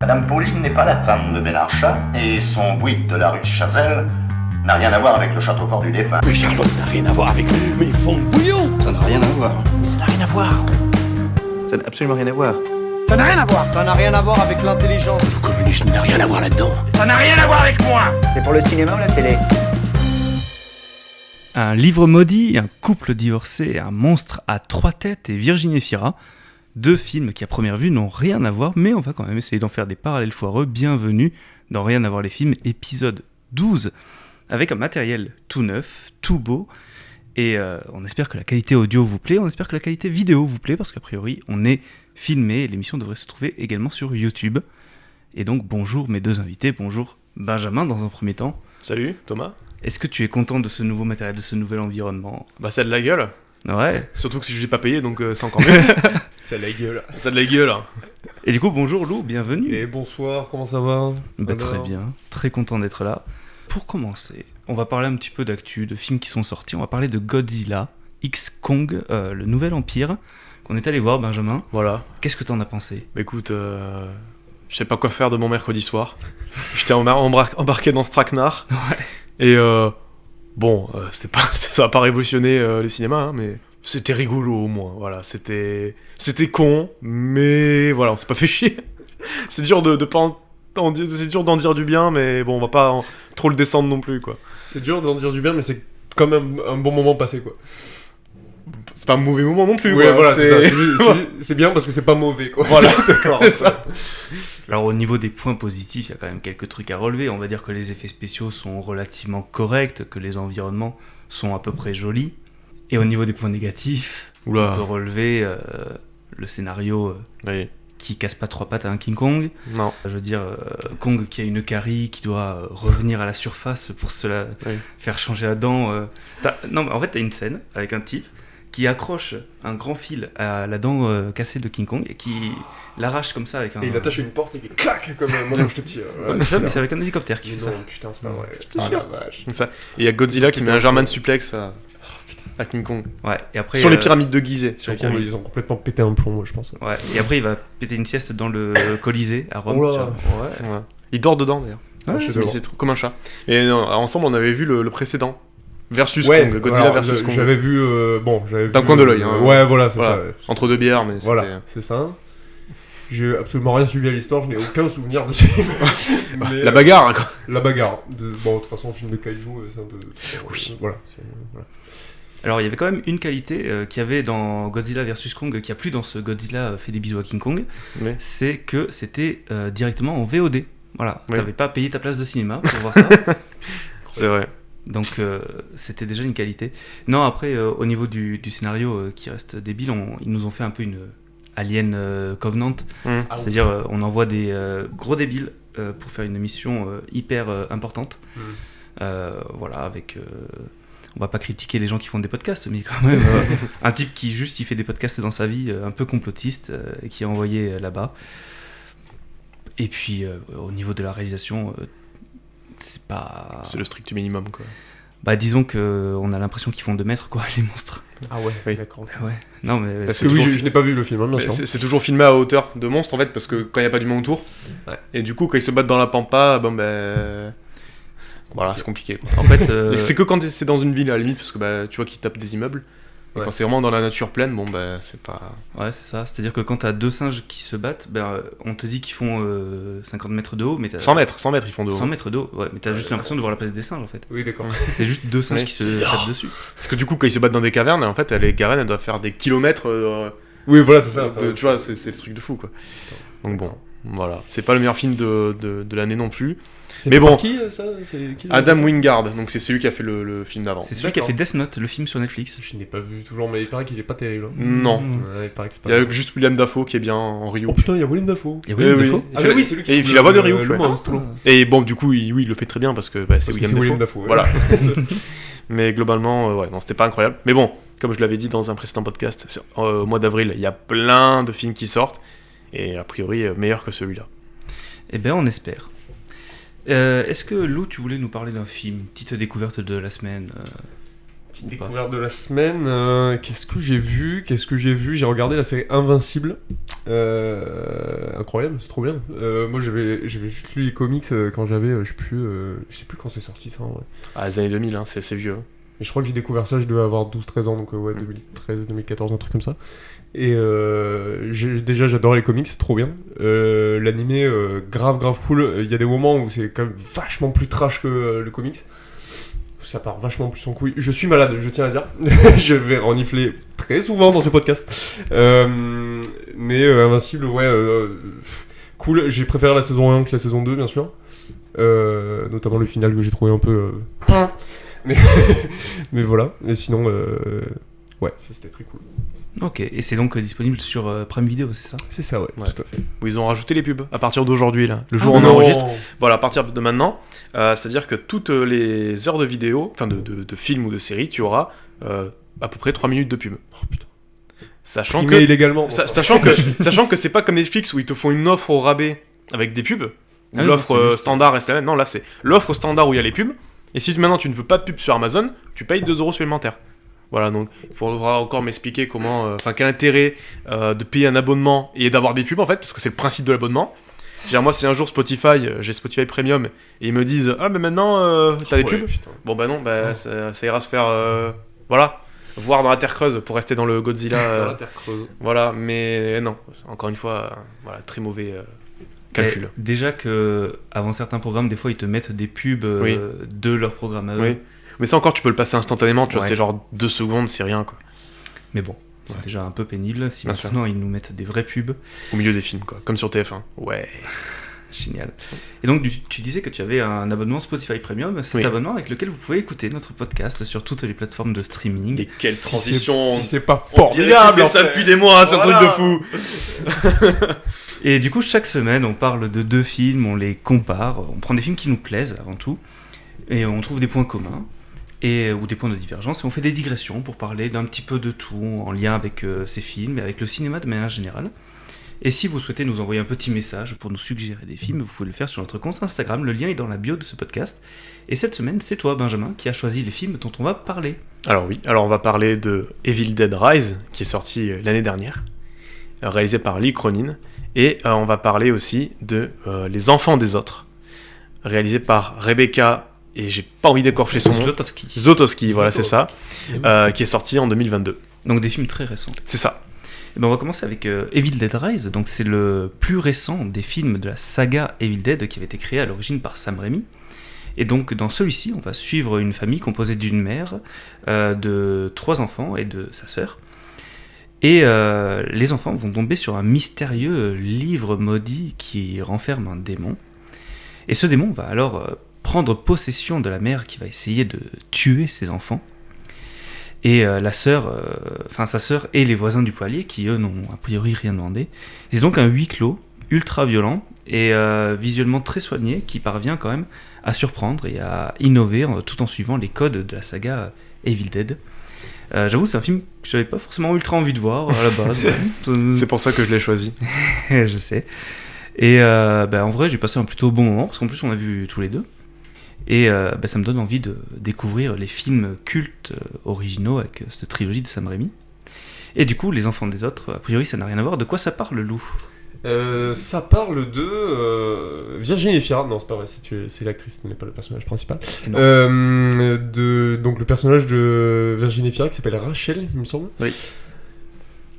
Madame Pauline n'est pas la femme de Benarchat, et son bouygues de la rue de Chazelle n'a rien à voir avec le château fort du défunt. Mais Charlotte n'a rien à voir avec mes fonds de bouillon. Ça n'a rien à voir. Mais ça n'a rien à voir. Ça n'a absolument rien à voir. Ça n'a rien à voir. Ça n'a rien à voir avec l'intelligence. Le communisme n'a rien à voir là-dedans. Ça n'a rien à voir avec moi. C'est pour le cinéma ou la télé? Un livre maudit, un couple divorcé, un monstre à 3 têtes et Virginie Fira. 2 films qui à première vue n'ont rien à voir, mais on va quand même essayer d'en faire des parallèles foireux. Bienvenue dans Rien à voir les films, épisode 12, avec un matériel tout neuf, tout beau. Et on espère que la qualité audio vous plaît, on espère que la qualité vidéo vous plaît, parce qu'a priori on est filmé et l'émission devrait se trouver également sur YouTube. Et donc bonjour mes 2 invités, bonjour Benjamin dans un premier temps. Salut Thomas. Est-ce que tu es content de ce nouveau matériel, de ce nouvel environnement ? Bah ça a de la gueule. Ouais. Surtout que si je l'ai pas payé, donc c'est encore mieux. Ça a de la gueule. Ça a de la gueule. Et du coup bonjour Lou, bienvenue. Et bonsoir, comment ça va? Très bien, très content d'être là. Pour commencer, on va parler un petit peu d'actu, de films qui sont sortis. On va parler de Godzilla, X Kong, le nouvel empire, qu'on est allé voir, Benjamin. Voilà. Qu'est-ce que t'en as pensé ? Bah écoute, je sais pas quoi faire de mon mercredi soir. J'étais embarqué dans ce traquenard. Ouais. Et bon, ça a pas révolutionné les cinémas, hein, mais c'était rigolo au moins. Voilà, c'était con, mais voilà, on s'est pas fait chier. C'est dur c'est dur d'en dire du bien, mais bon, on va pas trop le descendre non plus, quoi. C'est dur d'en dire du bien, mais c'est quand même un bon moment passé, quoi. C'est pas un mauvais moment non plus, Ouais, quoi. voilà, c'est ça. C'est bien parce que c'est pas mauvais, quoi. Voilà, d'accord, c'est ça. Alors au niveau des points positifs, il y a quand même quelques trucs à relever. On va dire que les effets spéciaux sont relativement corrects, que les environnements sont à peu près jolis. Et au niveau des points négatifs, Oula. on peut relever le scénario Oui. qui casse pas 3 pattes à un King Kong. Non. Je veux dire, Kong qui a une carie, qui doit revenir à la surface pour se faire changer la dent. Non, mais en fait, t'as une scène avec un type qui accroche un grand fil à la dent cassée de King Kong et qui l'arrache comme ça avec un... Et il attache une porte et il clac comme moi quand j'étais petit. Ouais, mais c'est avec un hélicoptère qui fait ça. Non, putain, c'est pas vrai. Ah, la vache. Ça. Et il y a Godzilla qui met un German suplex à King Kong. Ouais, et après... Sur les pyramides de Gizeh. Ils ont complètement pété un plomb, je pense. Ouais, et après il va péter une sieste dans le Colisée à Rome. Oh là. tu vois. Ouais. Ouais. Il dort dedans d'ailleurs. Ouais, C'est trop comme un chat. Et ensemble on avait vu le précédent. Versus Ouais, Kong, Godzilla alors, versus Kong. J'avais vu. D'un coin de l'œil, hein. Ouais, voilà, c'est Voilà. ça. Entre 2 bières, mais Voilà, c'est ça. J'ai absolument rien suivi à l'histoire, je n'ai aucun souvenir dessus. Mais, la bagarre, quoi. La bagarre. Bon, de toute façon, film de kaiju, c'est un peu. Oui. Voilà. Alors il y avait quand même une qualité qu'il y avait dans Godzilla vs Kong, qu'il n'y a plus dans ce Godzilla fait des bisous à King Kong, Oui. c'est que c'était directement en VOD. Voilà, Oui. t'avais pas payé ta place de cinéma pour voir ça. C'est vrai. Donc c'était déjà une qualité. Non, après, au niveau du scénario qui reste débile, ils nous ont fait un peu une Alien Covenant. C'est-à-dire on envoie des gros débiles pour faire une mission hyper importante. Voilà, avec... on va pas critiquer les gens qui font des podcasts, mais quand même un type qui juste il fait des podcasts dans sa vie, un peu complotiste, et qui est envoyé là-bas. Et puis au niveau de la réalisation... C'est le strict minimum, quoi. Bah disons qu'on a l'impression qu'ils font 2 mètres, quoi, les monstres. Ah ouais, Oui. d'accord. Ouais. Non mais... C'est Oui, toujours je n'ai pas vu le film, hein, bien sûr. C'est toujours filmé à hauteur de monstre, en fait, parce que quand il n'y a pas d'humain autour. Ouais. Et du coup, quand ils se battent dans la pampa, bon ben... Voilà, c'est compliqué, quoi. En fait... Et c'est que quand c'est dans une ville, à la limite, parce que bah, tu vois qu'ils tapent des immeubles. Et Ouais. quand c'est vraiment dans la nature pleine, bon bah c'est pas... Ouais, c'est ça. C'est-à-dire que quand t'as 2 singes qui se battent, on te dit qu'ils font 50 mètres de haut, mais t'as... 100 mètres ils font de haut. 100 mètres de haut, ouais, mais t'as juste l'impression de voir la planète des singes, en fait. Oui, d'accord. C'est juste 2 singes Ouais, qui se c'est ça. tapent dessus. Parce que du coup, quand ils se battent dans des cavernes, en fait, les garènes, elles doivent faire des kilomètres... Oui, voilà, c'est ça. tu vois, c'est le truc de fou, quoi. Donc bon, voilà. C'est pas le meilleur film de l'année non plus. C'est Mais fait bon. par qui, ça? C'est qui, Adam Wingard, donc c'est celui qui a fait le film d'avant. C'est celui qui a fait Death Note, le film sur Netflix. Je n'ai pas vu toujours, mais il paraît qu'il est pas terrible. Non. Ouais, il paraît que c'est Il pas y a juste William Dafoe qui est bien en Ryu. Oh putain, il y a William Dafoe. Il y a William Oui, Dafoe. oui. Ah oui, c'est lui qui Et il fait la voix de Ryu. le ouais. monstre. Et bon, du coup, il le fait très bien parce que c'est William Dafoe. Ouais. Voilà. Mais globalement, ouais, non, c'était pas incroyable. Mais bon, comme je l'avais dit dans un précédent podcast, au mois d'avril, il y a plein de films qui sortent. Et a priori, meilleur que celui-là. Eh ben, on espère. Est-ce que Lou, tu voulais nous parler d'un film, une petite découverte de la semaine Petite découverte de la semaine. Qu'est-ce que j'ai vu J'ai regardé la série Invincible. Incroyable, c'est trop bien. Moi, j'avais juste lu les comics quand j'avais, je sais plus quand c'est sorti ça en vrai. Ah, les années 2000, hein, c'est vieux. Et je crois que j'ai découvert ça, je devais avoir 12-13 ans, donc ouais, 2013, 2014, un truc comme ça. Et j'adore les comics, c'est trop bien. L'animé, grave cool. Il y a des moments où c'est quand même vachement plus trash que le comics. Ça part vachement plus en couille. Je suis malade, je tiens à dire. Je vais renifler très souvent dans ce podcast. Mais Invincible, ouais, cool. J'ai préféré la saison 1 que la saison 2, bien sûr. Notamment le final que j'ai trouvé un peu... mais voilà. Et sinon, ouais, ça c'était très cool. Ok, et c'est donc disponible sur Prime Video, c'est ça ? C'est ça, ouais, tout à fait. Où ils ont rajouté les pubs à partir d'aujourd'hui, là. Le jour où on enregistre. Voilà, à partir de maintenant. C'est-à-dire que toutes les heures de vidéo, enfin de films ou de séries, tu auras à peu près 3 minutes de pub. Oh putain. Sachant que c'est pas comme Netflix où ils te font une offre au rabais avec des pubs. Où l'offre standard reste la même. Non, là c'est l'offre standard où il y a les pubs. Et si maintenant tu ne veux pas de pub sur Amazon, tu payes 2€ supplémentaires. Voilà, donc il faudra encore m'expliquer quel intérêt de payer un abonnement et d'avoir des pubs en fait, parce que c'est le principe de l'abonnement. Moi, si un jour Spotify, j'ai Spotify Premium, et ils me disent ah mais maintenant t'as des pubs, putain. Bon bah non, ça ira se faire, voilà, voir dans la terre creuse pour rester dans le Godzilla. Dans la terre creuse. Voilà, mais non, encore une fois, voilà, très mauvais calcul. Déjà que avant certains programmes, des fois ils te mettent des pubs de leur programme à eux. Oui. Mais ça encore, tu peux le passer instantanément, tu vois, c'est genre 2 secondes, c'est rien quoi. Mais bon, c'est déjà un peu pénible si maintenant ils nous mettent des vraies pubs. Au milieu des films quoi, comme sur TF1. Ouais. Génial. Et donc tu disais que tu avais un abonnement Spotify Premium, cet abonnement avec lequel vous pouvez écouter notre podcast sur toutes les plateformes de streaming. Et quelle transition. Si c'est pas formidable, on fait ça depuis des mois, c'est un truc de fou. Et du coup, chaque semaine, on parle de 2 films, on les compare, on prend des films qui nous plaisent avant tout, et on trouve des points communs. Ou des points de divergence, et on fait des digressions pour parler d'un petit peu de tout en lien avec ces films et avec le cinéma de manière générale. Et si vous souhaitez nous envoyer un petit message pour nous suggérer des films, vous pouvez le faire sur notre compte Instagram, le lien est dans la bio de ce podcast. Et cette semaine, c'est toi Benjamin qui a choisi les films dont on va parler. Alors on va parler de Evil Dead Rise, qui est sorti l'année dernière, réalisé par Lee Cronin, et on va parler aussi de Les Enfants des Autres, réalisé par Rebecca... Et j'ai pas envie d'écorcher son nom. Zlotowski, voilà, c'est ça. Qui est sorti en 2022. Donc des films très récents. C'est ça. Et ben on va commencer avec Evil Dead Rise. Donc c'est le plus récent des films de la saga Evil Dead qui avait été créé à l'origine par Sam Raimi. Et donc dans celui-ci, on va suivre une famille composée d'une mère, de 3 enfants et de sa sœur. Et les enfants vont tomber sur un mystérieux livre maudit qui renferme un démon. Et ce démon va alors... prendre possession de la mère qui va essayer de tuer ses enfants. Et sa sœur et les voisins du poêlier qui eux n'ont a priori rien demandé. C'est donc un huis clos ultra violent et visuellement très soigné qui parvient quand même à surprendre et à innover tout en suivant les codes de la saga Evil Dead. J'avoue, c'est un film que j'avais pas forcément ultra envie de voir à la base. C'est pour ça que je l'ai choisi. Je sais. Et en vrai, j'ai passé un plutôt bon moment parce qu'en plus on a vu tous les deux. Et ça me donne envie de découvrir les films cultes originaux avec cette trilogie de Sam Raimi. Et du coup, Les Enfants des Autres, a priori ça n'a rien à voir. De quoi ça parle, Lou ? Ça parle de Virginie Efira. Non, c'est pas vrai, c'est l'actrice, ce n'est pas le personnage principal. Donc le personnage de Virginie Efira qui s'appelle Rachel, il me semble. Oui.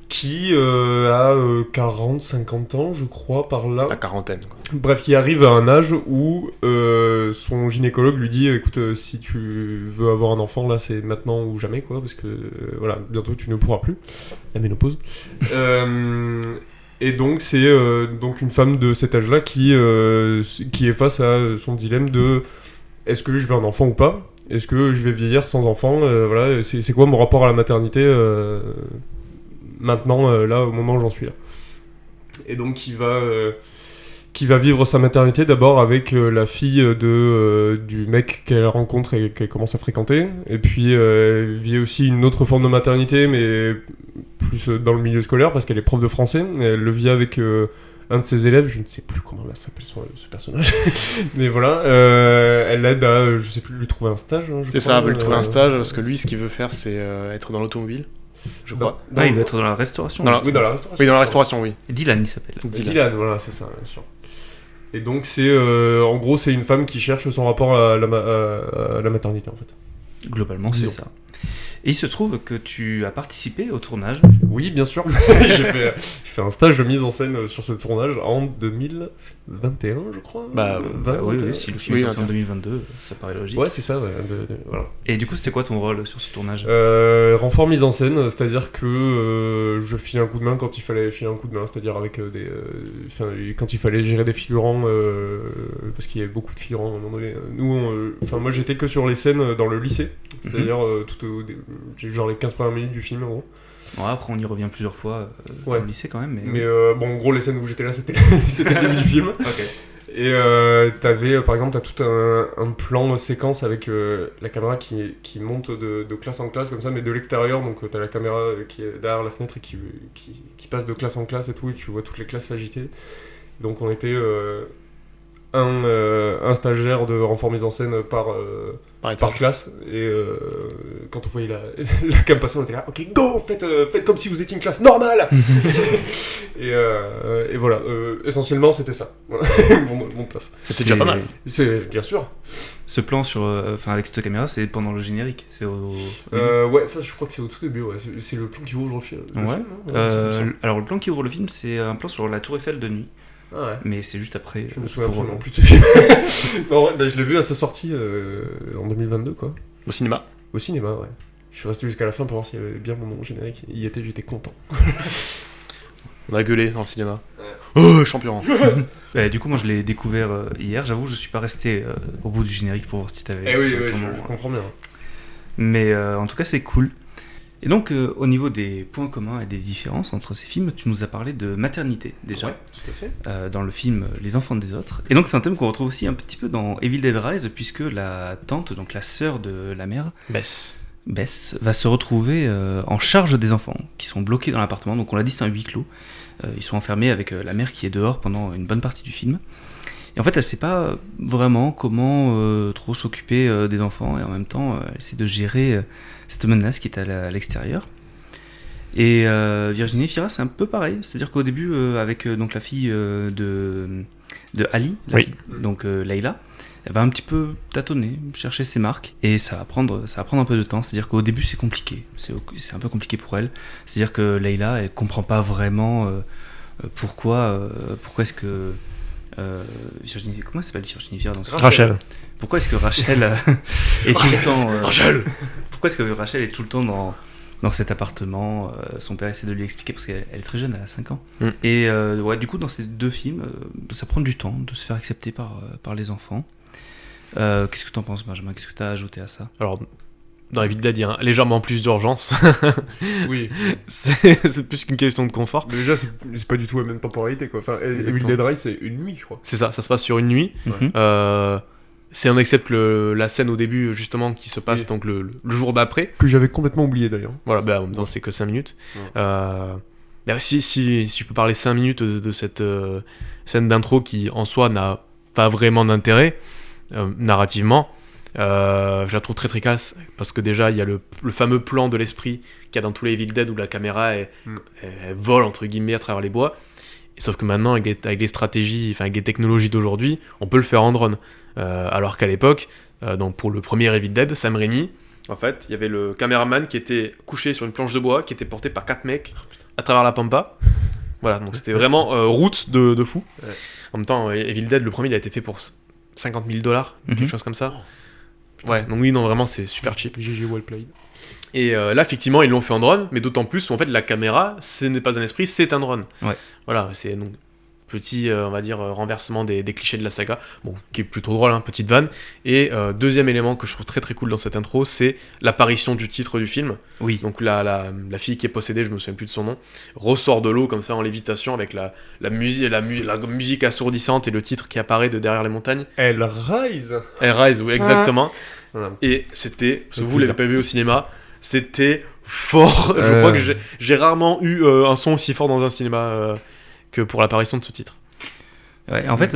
Qui a 40-50 ans, je crois, par là. La quarantaine, quoi. Bref, qui arrive à un âge où son gynécologue lui dit écoute, si tu veux avoir un enfant, là, c'est maintenant ou jamais, quoi, parce que voilà, bientôt tu ne pourras plus. La ménopause. Et donc, c'est donc une femme de cet âge-là qui est face à son dilemme de est-ce que je veux un enfant ou pas ? Est-ce que je vais vieillir sans enfant ? Voilà, c'est quoi mon rapport à la maternité maintenant, là, au moment où j'en suis là. Et donc, qui va vivre sa maternité d'abord avec la fille du mec qu'elle rencontre et qu'elle commence à fréquenter. Et puis, elle vit aussi une autre forme de maternité, mais plus dans le milieu scolaire, parce qu'elle est prof de français. Et elle le vit avec un de ses élèves, je ne sais plus comment s'appelle ce personnage, mais voilà, elle l'aide à, je sais plus, lui trouver un stage. Hein, C'est ça, lui trouver un stage, parce que lui, ce qu'il veut faire, c'est être dans l'automobile, je crois. Il veut être dans la restauration. Oui, dans la restauration. Oui, dans la restauration, oui. Dylan, il s'appelle. Dylan, voilà, c'est ça, bien sûr. Et donc, en gros, c'est une femme qui cherche son rapport à la maternité, en fait. Globalement, c'est ça. Et il se trouve que tu as participé au tournage. Oui, bien sûr. J'ai fait un stage de mise en scène sur ce tournage en 2021, je crois. Oui, si le film est sorti en 2022, ça paraît logique. Ouais, c'est ça, ouais, voilà. Et du coup, c'était quoi ton rôle sur ce tournage ? Renfort mise en scène, c'est-à-dire que je filais un coup de main quand il fallait filer un coup de main, c'est-à-dire avec quand il fallait gérer des figurants, parce qu'il y avait beaucoup de figurants à un moment donné. Moi j'étais que sur les scènes dans le lycée, c'est-à-dire genre les 15 premières minutes du film en gros. Ouais, après on y revient plusieurs fois dans le lycée quand même. Mais en gros les scènes où j'étais là c'était le début du film. Ok. Et t'avais, par exemple, t'as tout un plan séquence avec la caméra qui monte de classe en classe comme ça, mais de l'extérieur, donc t'as la caméra qui est derrière la fenêtre et qui passe de classe en classe et tout, et tu vois toutes les classes s'agiter. Donc on était un stagiaire de renfort mise en scène par classe, et quand on voyait la cam passer, on était là, ok, go, faites comme si vous étiez une classe normale. et voilà, essentiellement c'était ça, mon taf. C'est déjà pas mal. C'est bien sûr. Ce plan avec cette caméra, c'est pendant le générique. Ouais, ça je crois que c'est au tout début, ouais. C'est le plan qui ouvre le film. Alors le plan qui ouvre le film, c'est un plan sur la Tour Eiffel de nuit. Ah ouais. Mais c'est juste après. Je me souviens absolument plus de ce film. Non, je l'ai vu à sa sortie en 2022, quoi. Au cinéma. Au cinéma, ouais. Je suis resté jusqu'à la fin pour voir s'il y avait bien mon nom générique. Il y était, j'étais content. On a gueulé dans le cinéma. Oh, champion. Du coup, moi je l'ai découvert hier. J'avoue, je suis pas resté au bout du générique pour voir si t'avais. Je comprends bien. Mais en tout cas, c'est cool. Et donc, au niveau des points communs et des différences entre ces films, tu nous as parlé de maternité, déjà. Ouais, tout à fait. Dans le film Les enfants des autres. Et donc, c'est un thème qu'on retrouve aussi un petit peu dans Evil Dead Rise, puisque la tante, donc la sœur de la mère, Bess, va se retrouver en charge des enfants, qui sont bloqués dans l'appartement. Donc, on l'a dit, c'est un huis clos. Ils sont enfermés avec la mère qui est dehors pendant une bonne partie du film. Et en fait, elle sait pas vraiment comment trop s'occuper des enfants, et en même temps, elle essaie de gérer cette menace qui est à l'extérieur. Et Virginie Fira, c'est un peu pareil. C'est-à-dire qu'au début, avec donc la fille de Ali, donc Layla, elle va un petit peu tâtonner, chercher ses marques, et ça va prendre un peu de temps. C'est-à-dire qu'au début, c'est compliqué. C'est un peu compliqué pour elle. C'est-à-dire que Layla, elle comprend pas vraiment pourquoi est-ce que Virginie, comment elle s'appelle Virginie Fira dans ce Rachel. Pourquoi est-ce que Rachel est tout le temps Rachel. Pourquoi est-ce que Rachel est tout le temps dans cet appartement? Son père essaie de lui expliquer parce qu'elle est très jeune, elle a 5 ans. Et du coup, dans ces deux films, ça prend du temps de se faire accepter par les enfants. Qu'est-ce que t'en penses, Benjamin? Qu'est-ce que t'as ajouté à ça? Alors, dans Evil Dead, il y a légèrement plus d'urgence. Oui. c'est plus qu'une question de confort. Mais déjà, c'est pas du tout la même temporalité, quoi. Enfin, Evil Dead Rise, c'est une nuit, je crois. C'est ça se passe sur une nuit. Si on accepte la scène au début, justement, qui se passe donc le jour d'après. Que j'avais complètement oublié, d'ailleurs. Voilà, en même temps, c'est que 5 minutes. Si je peux parler 5 minutes de cette scène d'intro qui, en soi, n'a pas vraiment d'intérêt, narrativement, je la trouve très très classe, parce que déjà, il y a le fameux plan de l'esprit qu'il y a dans tous les Evil Dead où la caméra elle vole, entre guillemets, à travers les bois. Et sauf que maintenant, avec les stratégies, avec les technologies d'aujourd'hui, on peut le faire en drone. Alors qu'à l'époque, donc pour le premier Evil Dead, Sam Raimi, en fait, il y avait le caméraman qui était couché sur une planche de bois, qui était porté par 4 mecs à travers la pampa. Voilà, donc c'était vraiment route de fou. Ouais. En même temps, Evil Dead, le premier, il a été fait pour $50,000, quelque chose comme ça. Ouais, donc oui, non, vraiment, c'est super cheap. GG well played. Et là, effectivement, ils l'ont fait en drone, mais d'autant plus où en fait, la caméra, ce n'est pas un esprit, c'est un drone. Ouais. Voilà, c'est donc petit, on va dire, renversement des clichés de la saga, bon, qui est plutôt drôle, hein, petite vanne. Et deuxième élément que je trouve très très cool dans cette intro, c'est l'apparition du titre du film. Oui. Donc la fille qui est possédée, je me souviens plus de son nom, ressort de l'eau comme ça en lévitation avec la musique assourdissante et le titre qui apparaît de derrière les montagnes. Elle rise. Elle rise, oui, exactement. Voilà. Et c'était, parce que vous l'avez pas vu au cinéma, c'était fort. Je crois que j'ai rarement eu un son aussi fort dans un cinéma que pour l'apparition de ce titre. Ouais, en fait,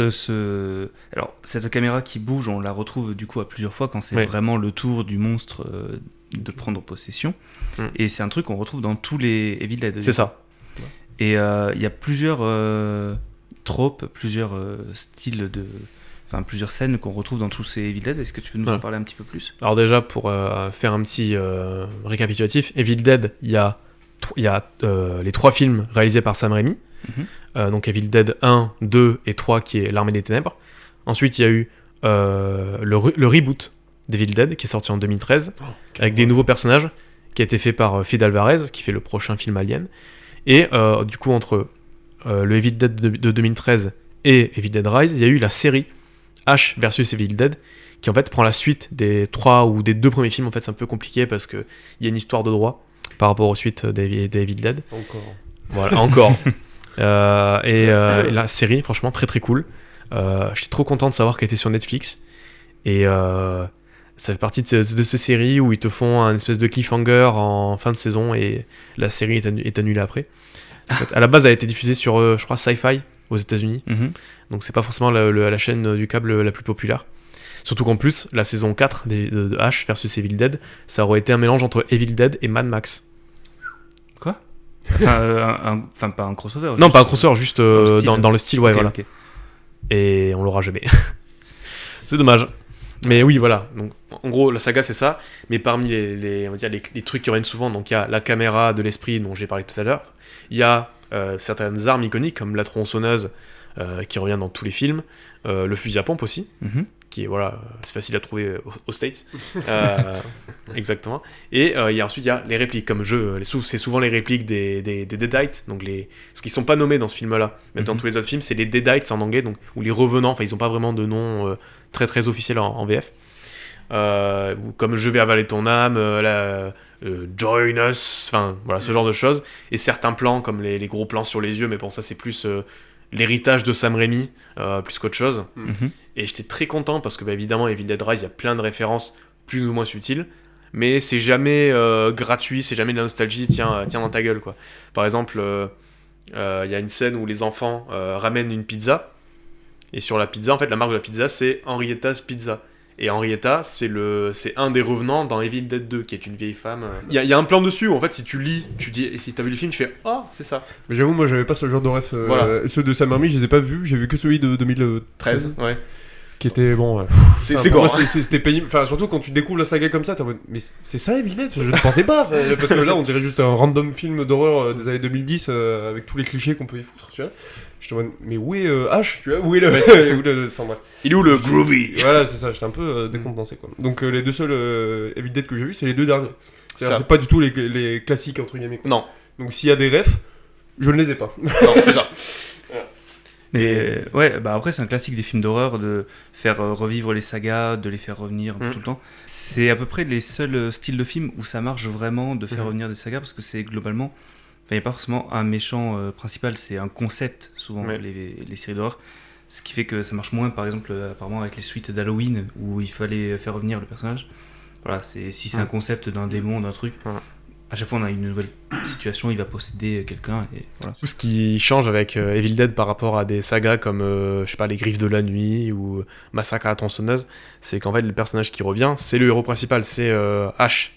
alors, cette caméra qui bouge, on la retrouve du coup à plusieurs fois quand c'est vraiment le tour du monstre de prendre possession. Et c'est un truc qu'on retrouve dans tous les Evil Dead. C'est ça. Et il y a plusieurs tropes, plusieurs styles enfin plusieurs scènes qu'on retrouve dans tous ces Evil Dead. Est-ce que tu veux nous en parler un petit peu plus ? Alors déjà, pour faire un petit récapitulatif, Evil Dead, il y a les 3 films réalisés par Sam Raimi. Donc Evil Dead 1, 2 et 3 qui est L'Armée des Ténèbres. Ensuite il y a eu le reboot d'Evil Dead qui est sorti en 2013 avec des nouveaux personnages qui a été fait par Fede Alvarez qui fait le prochain film Alien. Et du coup entre le Evil Dead de 2013 et Evil Dead Rise, il y a eu la série Ash versus Evil Dead qui en fait prend la suite des 3 ou des 2 premiers films. En fait c'est un peu compliqué parce qu'il y a une histoire de droit par rapport aux suites des Evil Dead. Voilà, encore. Et la série, franchement, très très cool. J'étais trop content de savoir qu'elle était sur Netflix. Et ça fait partie de ces séries où ils te font un espèce de cliffhanger en fin de saison et la série est annulée après. À la base, elle a été diffusée sur, je crois, Sci-Fi aux États-Unis. Donc c'est pas forcément la chaîne du câble la plus populaire. Surtout qu'en plus, la saison 4 de Ash versus Evil Dead, ça aurait été un mélange entre Evil Dead et Mad Max. Quoi ? Enfin, pas un crossover. Non, pas un crossover, juste dans le style, ouais, okay, voilà. Okay. Et on l'aura jamais. C'est dommage. Mais oui, voilà. Donc, en gros, la saga, c'est ça. Mais parmi on va dire les trucs qui reviennent souvent, donc il y a la caméra de l'esprit dont j'ai parlé tout à l'heure. Il y a certaines armes iconiques comme la tronçonneuse qui revient dans tous les films. Le fusil à pompe aussi, qui est, voilà, c'est facile à trouver aux States. Exactement. Et ensuite, il y a les répliques. Comme c'est souvent les répliques des Deadites, donc ce qui sont pas nommés dans ce film-là. Même dans tous les autres films, c'est les Deadites en anglais, donc, ou les revenants. Enfin, ils ont pas vraiment de nom très très officiel en VF. Comme je vais avaler ton âme, join us, enfin voilà, ce genre de choses. Et certains plans, comme les gros plans sur les yeux, mais bon, ça c'est plus l'héritage de Sam Raimi, plus qu'autre chose. Et j'étais très content parce que, bah, évidemment, Evil Dead Rise, il y a plein de références plus ou moins subtiles, mais c'est jamais gratuit, c'est jamais de la nostalgie, tiens dans ta gueule, quoi. Par exemple, il y a une scène où les enfants ramènent une pizza, et sur la pizza, en fait, la marque de la pizza, c'est Henrietta's Pizza. Et Henrietta, c'est un des revenants dans Evil Dead 2, qui est une vieille femme. Il y a un plan dessus où, en fait, si tu lis, tu dis, et si t'as vu le film, tu fais « Ah, c'est ça !» Mais j'avoue, moi, j'avais pas ce genre de ref. Voilà. Ceux de Sam Raimi, je les ai pas vus. J'ai vu que celui de 2013. Ouais. Qui était, bon... c'est gore. C'était pénible. Enfin, surtout quand tu découvres la saga comme ça, t'es en mode, mais c'est ça, Evil Dead ? Je ne pensais pas. Parce que là, on dirait juste un random film d'horreur des années 2010, avec tous les clichés qu'on peut y foutre, tu vois. J'étais en mode, mais où est Ash, tu vois ? Où est le... Enfin, bref. Il est où le groovy ? Voilà, c'est ça, j'étais un peu décontenancé, quoi. Donc les deux seuls Evil Dead que j'ai vus, c'est les 2 derniers. C'est pas du tout les classiques, entre guillemets, quoi. Non. Donc s'il y a des refs, je ne les ai pas. Non, c'est ça. Mais ouais, bah après c'est un classique des films d'horreur de faire revivre les sagas, de les faire revenir tout le temps. C'est à peu près les seuls styles de films où ça marche vraiment de faire revenir des sagas, parce que c'est globalement, il n'y a pas forcément un méchant principal, c'est un concept souvent, les séries d'horreur. Ce qui fait que ça marche moins, par exemple, apparemment avec les suites d'Halloween où il fallait faire revenir le personnage. Voilà, si c'est un concept d'un démon, d'un truc, à chaque fois on a une nouvelle situation, il va posséder quelqu'un, et voilà. Tout ce qui change avec Evil Dead par rapport à des sagas comme je sais pas, les Griffes de la Nuit ou Massacre à la tronçonneuse, c'est qu'en fait le personnage qui revient, c'est le héros principal, c'est Ash.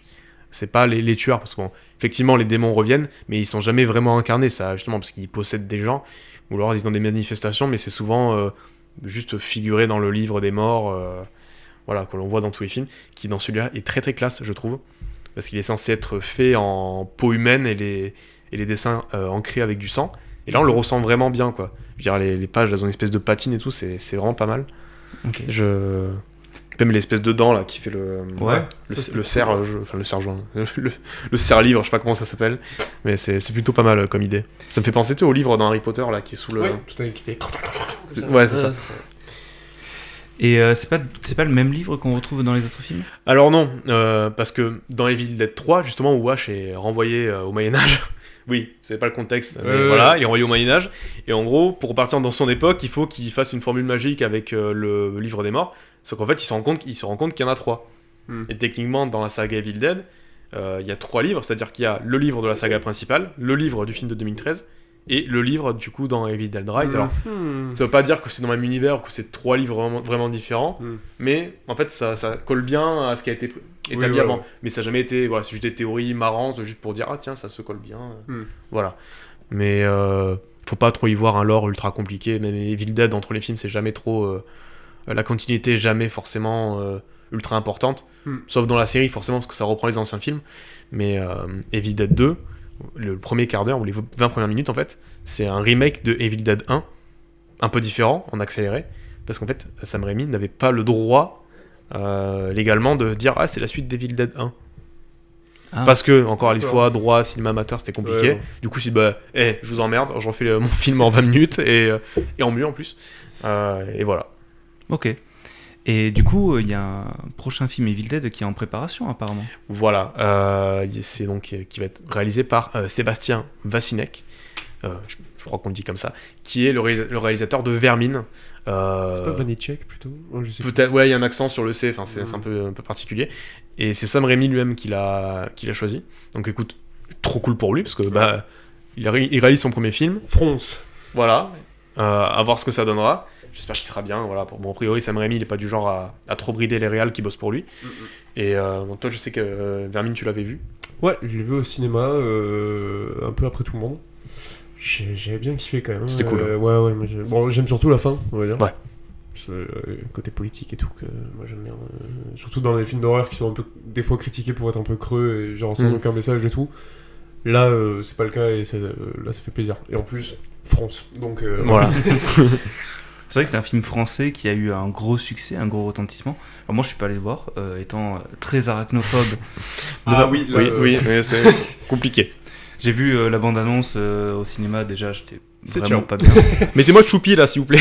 C'est pas les tueurs, parce qu'effectivement les démons reviennent, mais ils sont jamais vraiment incarnés, ça, justement parce qu'ils possèdent des gens, ou alors ils sont dans des manifestations, mais c'est souvent juste figuré dans le livre des morts, voilà, que l'on voit dans tous les films, qui dans celui-là est très très classe, je trouve, parce qu'il est censé être fait en peau humaine et les dessins ancrés avec du sang, et là on le ressent vraiment bien, quoi. Je veux dire, les pages, elles ont une espèce de patine et tout, c'est vraiment pas mal. Okay. Même l'espèce de dent là qui fait le serre-livre, je sais pas comment ça s'appelle, mais c'est plutôt pas mal comme idée. Ça me fait penser au livre dans Harry Potter là qui est sous le. Ouais, tout à fait, qui fait. Ouais, c'est ça. Et c'est pas le même livre qu'on retrouve dans les autres films ? Alors non, parce que dans Evil Dead 3, justement, où Ash est renvoyé au Moyen-Âge, oui, c'est pas le contexte, mais voilà, il est renvoyé au Moyen-Âge, et en gros, pour repartir dans son époque, il faut qu'il fasse une formule magique avec le livre des morts, sauf qu'en fait, il se rend compte qu'il y en a 3. Et techniquement, dans la saga Evil Dead, il y a 3 livres, c'est-à-dire qu'il y a le livre de la saga principale, le livre du film de 2013, et le livre du coup dans Evil Dead Rise. Alors ça veut pas dire que c'est dans le même univers ou que c'est 3 livres vraiment différents, mais en fait ça colle bien à ce qui a été établi avant. Mais ça n'a jamais été, voilà, c'est juste des théories marrantes, juste pour dire ah tiens ça se colle bien, voilà. Mais faut pas trop y voir un lore ultra compliqué. Même Evil Dead entre les films c'est jamais trop, la continuité est jamais forcément ultra importante, sauf dans la série forcément parce que ça reprend les anciens films. Mais Evil Dead 2, le premier quart d'heure ou les 20 premières minutes en fait, c'est un remake de Evil Dead 1, un peu différent, en accéléré, parce qu'en fait Sam Raimi n'avait pas le droit légalement de dire ah c'est la suite d'Evil Dead 1. Parce que, encore une fois, droit, cinéma amateur, c'était compliqué. Du coup, je vous emmerde, je refais mon film en 20 minutes et en mieux en plus. Et voilà. Ok. Et du coup, il y a un prochain film Evil Dead qui est en préparation, apparemment. Voilà. C'est donc qui va être réalisé par Sébastien Vassinek. Je crois qu'on le dit comme ça. Qui est le réalisateur de Vermine. C'est pas Vanitschek plutôt? Je sais peut-être, ouais, il y a un accent sur le C, enfin, c'est un peu particulier. Et c'est Sam Raimi lui-même qui l'a choisi. Donc écoute, trop cool pour lui, parce que il réalise son premier film. France. Voilà. À voir ce que ça donnera. J'espère qu'il sera bien. Voilà. Bon, a priori, Sam Raimi, il est pas du genre à trop brider les réals qui bossent pour lui. Et bon, toi, je sais que Vermine, tu l'avais vu. Ouais, je l'ai vu au cinéma un peu après tout le monde. J'avais bien kiffé quand même. C'était cool. Ouais, bon, j'aime surtout la fin, on va dire. Ouais. Côté politique et tout, que moi j'aime bien. Surtout dans les films d'horreur qui sont un peu, des fois critiqués pour être un peu creux et genre sans aucun message et tout. Là, c'est pas le cas et là ça fait plaisir. Et en plus, France. Donc voilà. C'est vrai que c'est un film français qui a eu un gros succès, un gros retentissement. Alors moi je suis pas allé le voir, étant très arachnophobe. Oui, mais c'est compliqué. J'ai vu la bande-annonce au cinéma, déjà j'étais vraiment pas bien. Mettez-moi de choupi là s'il vous plaît.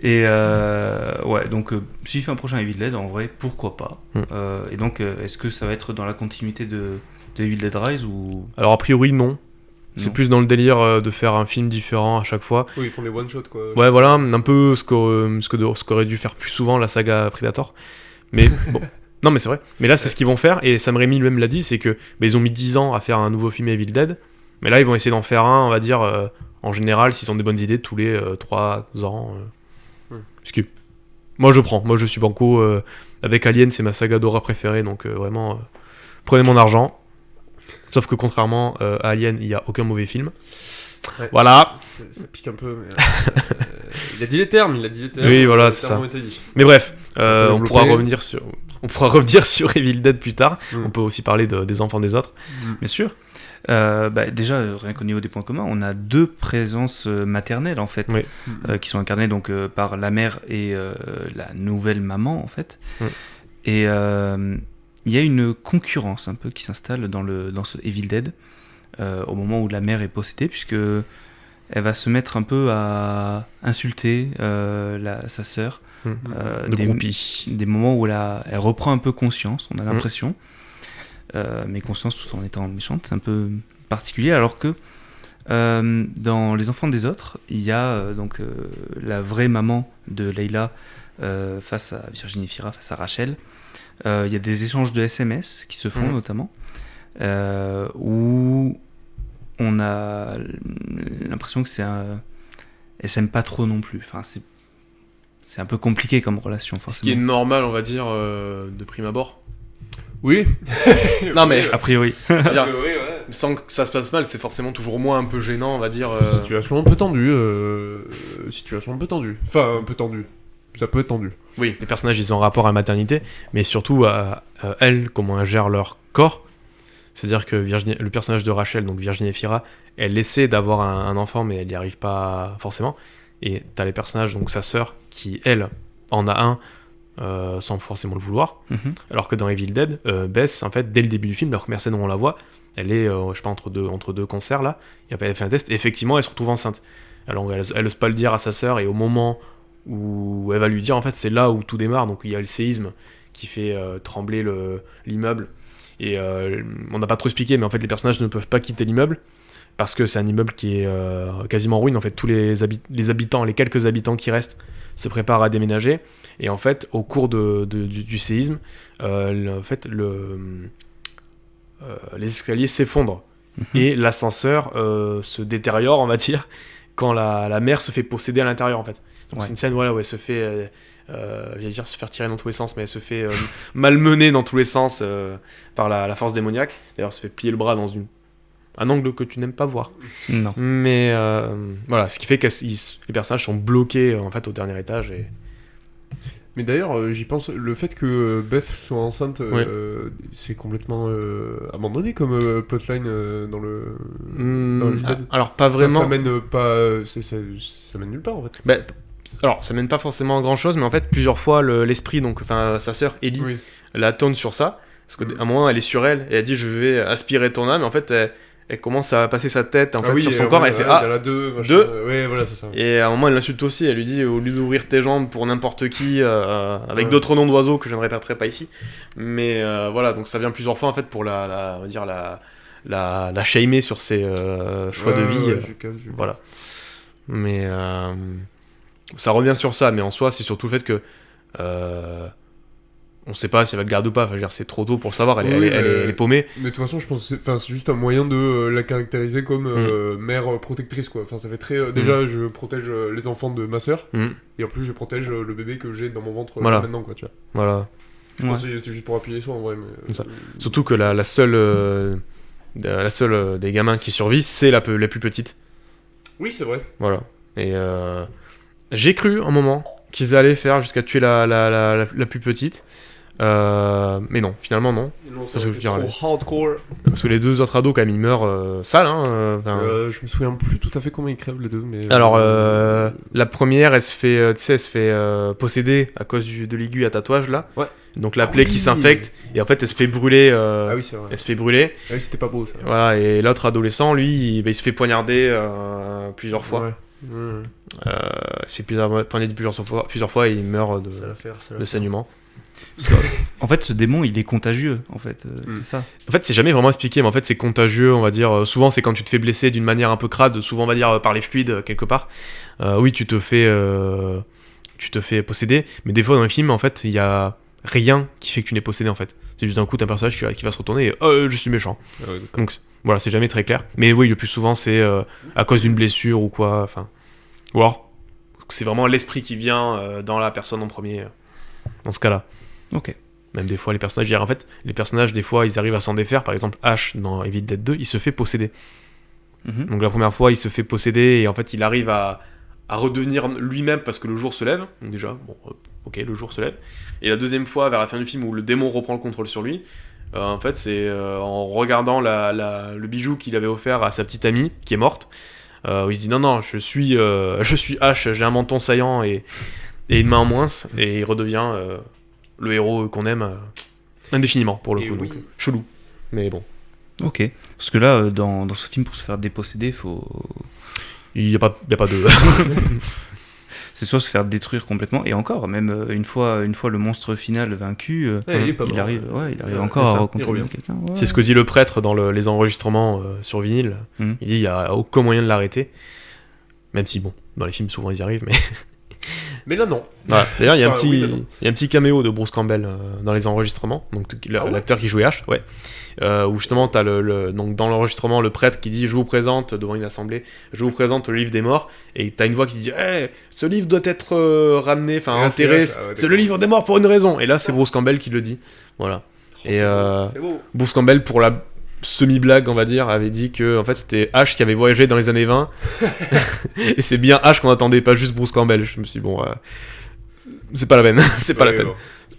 Et ouais, donc s'il fait un prochain Evil Dead, en vrai, pourquoi pas. Et donc, est-ce que ça va être dans la continuité de Evil Dead Rise ou... Alors a priori non. C'est plus dans le délire de faire un film différent à chaque fois. Oui, ils font des one-shots quoi. Ouais, voilà, un peu ce qu'aurait dû faire plus souvent la saga Predator. Mais bon... Non mais c'est vrai, mais là c'est ce qu'ils vont faire, et Sam Raimi lui-même l'a dit, c'est que ils ont mis 10 ans à faire un nouveau film Evil Dead, mais là ils vont essayer d'en faire un, on va dire, en général, s'ils ont des bonnes idées, tous les 3 ans. Ce qui... Moi je prends, moi je suis banco, avec Alien c'est ma saga d'horreur préférée, donc vraiment, prenez mon argent, sauf que contrairement à Alien, il n'y a aucun mauvais film. Ouais. Voilà. Ça pique un peu, mais il a dit les termes. Oui, voilà, c'est ça. Mais bref, on pourra revenir sur Evil Dead plus tard. On peut aussi parler des enfants des autres. Bien sûr. Déjà, rien qu'au niveau des points communs, on a 2 présences maternelles en fait, qui sont incarnées donc par la mère et la nouvelle maman en fait. Et il y a une concurrence un peu qui s'installe dans ce Evil Dead. Au moment où la mère est possédée, puisque elle va se mettre un peu à insulter sa sœur. Des moments où elle reprend un peu conscience, on a l'impression, mais conscience tout en étant méchante, c'est un peu particulier, alors que dans Les Enfants des Autres, il y a donc la vraie maman de Leila face à Virginie Fira, face à Rachel. Il y a des échanges de SMS qui se font notamment, où on a l'impression que elle s'aime pas trop non plus. Enfin, c'est un peu compliqué comme relation, forcément. Ce qui est normal, on va dire, de prime abord. Oui. Non mais a priori. Sans que ça se passe mal, c'est forcément toujours moins un peu gênant, on va dire. Situation un peu tendue. Enfin, un peu tendue. Ça peut être tendu. Oui, les personnages, ils ont rapport à la maternité, mais surtout à elles, comment elles gèrent leur corps. C'est-à-dire que le personnage de Rachel, donc Virginie Fira, elle essaie d'avoir un enfant, mais elle n'y arrive pas forcément. Et t'as les personnages, donc sa sœur, qui, elle, en a un sans forcément le vouloir. Alors que dans Evil Dead, Bess, en fait, dès le début du film, la première scène où on la voit, elle est, je sais pas, entre deux concerts, là. Elle fait un test, et effectivement, elle se retrouve enceinte. Alors, elle ose pas le dire à sa sœur, et au moment où elle va lui dire, en fait, c'est là où tout démarre. Donc, il y a le séisme qui fait trembler l'immeuble. Et on n'a pas trop expliqué, mais en fait les personnages ne peuvent pas quitter l'immeuble parce que c'est un immeuble qui est quasiment en ruine. En fait, tous les quelques habitants qui restent se préparent à déménager. Et en fait, au cours du séisme, les escaliers s'effondrent. et l'ascenseur se détériore, on va dire, quand la mère se fait posséder à l'intérieur, en fait. Donc c'est une scène où elle se fait, j'allais dire se faire tirer dans tous les sens, mais elle se fait malmener dans tous les sens par la force démoniaque. D'ailleurs, elle se fait plier le bras dans un angle que tu n'aimes pas voir. Non. Mais voilà, ce qui fait que les personnages sont bloqués en fait au dernier étage. Mais d'ailleurs, j'y pense, le fait que Beth soit enceinte, c'est complètement abandonné comme plotline dans le Evil. Alors pas vraiment. Ça mène pas, ça mène nulle part en fait. Bah, alors ça mène pas forcément à grand chose, mais en fait plusieurs fois l'esprit, donc enfin sa sœur Ellie, la tourne sur ça, parce qu'à un moment elle est sur elle et elle dit je vais aspirer ton âme, et en fait elle commence à passer sa tête sur son corps, et elle fait il y en a deux. Ouais, voilà, c'est ça. Et à un moment elle l'insulte aussi, elle lui dit au lieu d'ouvrir tes jambes pour n'importe qui avec d'autres noms d'oiseaux que je ne répéterai pas ici, mais voilà, donc ça vient plusieurs fois en fait pour on va dire la shamer sur ses choix de vie, voilà. Mais ça revient sur ça, mais en soi c'est surtout le fait que on sait pas si elle va le garder ou pas, enfin, c'est trop tôt pour le savoir, elle est paumée. Mais de toute façon, je pense que c'est juste un moyen de la caractériser comme mère protectrice, quoi. Enfin, ça fait très... déjà, je protège les enfants de ma sœur, et en plus, je protège le bébé que j'ai dans mon ventre maintenant, quoi, tu vois. Voilà. Ouais. C'était juste pour appuyer sur, en vrai, mais... Ça. Surtout que la seule des gamins qui survit, c'est la plus petite. Oui, c'est vrai. Voilà. Et j'ai cru, un moment, qu'ils allaient faire jusqu'à tuer la plus petite. Mais non, finalement non. Parce que trop hardcore. Parce que les deux autres ados, quand même, ils meurent sales. Je me souviens plus tout à fait comment ils crèvent les deux. Mais alors, la première, elle se fait posséder à cause de l'aiguille à tatouage là. Ouais. Donc la plaie qui s'infecte, et en fait elle se fait brûler. Ah oui, c'est vrai. Elle se fait brûler. Ah oui, c'était pas beau ça. Voilà, et l'autre adolescent, lui, il se fait poignarder plusieurs fois. Ouais. Il se fait poignarder plusieurs fois et il meurt de saignement. En fait, ce démon, il est contagieux, en fait, c'est ça. En fait, c'est jamais vraiment expliqué, mais en fait, c'est contagieux, on va dire. Souvent, c'est quand tu te fais blesser d'une manière un peu crade, souvent, on va dire, par les fluides, quelque part. Oui, tu te fais posséder, mais des fois, dans les films, en fait, il y a rien qui fait que tu n'es possédé, en fait. C'est juste d'un coup, t'as un personnage qui va se retourner et je suis méchant. Donc, voilà, c'est jamais très clair. Mais oui, le plus souvent, c'est à cause d'une blessure ou quoi, enfin. Ou alors, c'est vraiment l'esprit qui vient dans la personne en premier, dans ce cas-là. Ok. Même des fois, les personnages, des fois, ils arrivent à s'en défaire. Par exemple, Ash, dans Evil Dead 2, il se fait posséder. Donc la première fois, il se fait posséder et en fait, il arrive à redevenir lui-même parce que le jour se lève. Donc déjà, bon, ok, le jour se lève. Et la deuxième fois, vers la fin du film, où le démon reprend le contrôle sur lui, en fait, c'est en regardant le bijou qu'il avait offert à sa petite amie, qui est morte, où il se dit non, je suis Ash, j'ai un menton saillant et une main en moins, et il redevient... le héros qu'on aime indéfiniment pour le coup, donc chelou, mais bon. Ok, parce que là, dans ce film, pour se faire déposséder, il y a pas de... c'est soit se faire détruire complètement, et encore, même une fois le monstre final vaincu, il arrive encore à recontrôler quelqu'un. Ouais. C'est ce que dit le prêtre dans les enregistrements sur vinyle. Il dit il y a aucun moyen de l'arrêter, même si bon, dans les films souvent ils y arrivent, mais... Mais là, non. Voilà. D'ailleurs, il y a un petit caméo de Bruce Campbell dans les enregistrements, donc l'acteur qui jouait Ash, où justement t'as donc dans l'enregistrement le prêtre qui dit je vous présente devant une assemblée, je vous présente le livre des morts, et t'as une voix qui dit ce livre doit être ramené, enfin enterré, c'est le livre des morts pour une raison, et là c'est Bruce Campbell qui le dit, voilà. Et c'est beau. Bruce Campbell, pour la semi-blague, on va dire, avait dit que en fait c'était Ash qui avait voyagé dans les années 20 et c'est bien Ash qu'on attendait, pas juste Bruce Campbell. Je me suis dit bon, c'est pas la peine. C'est pas la peine.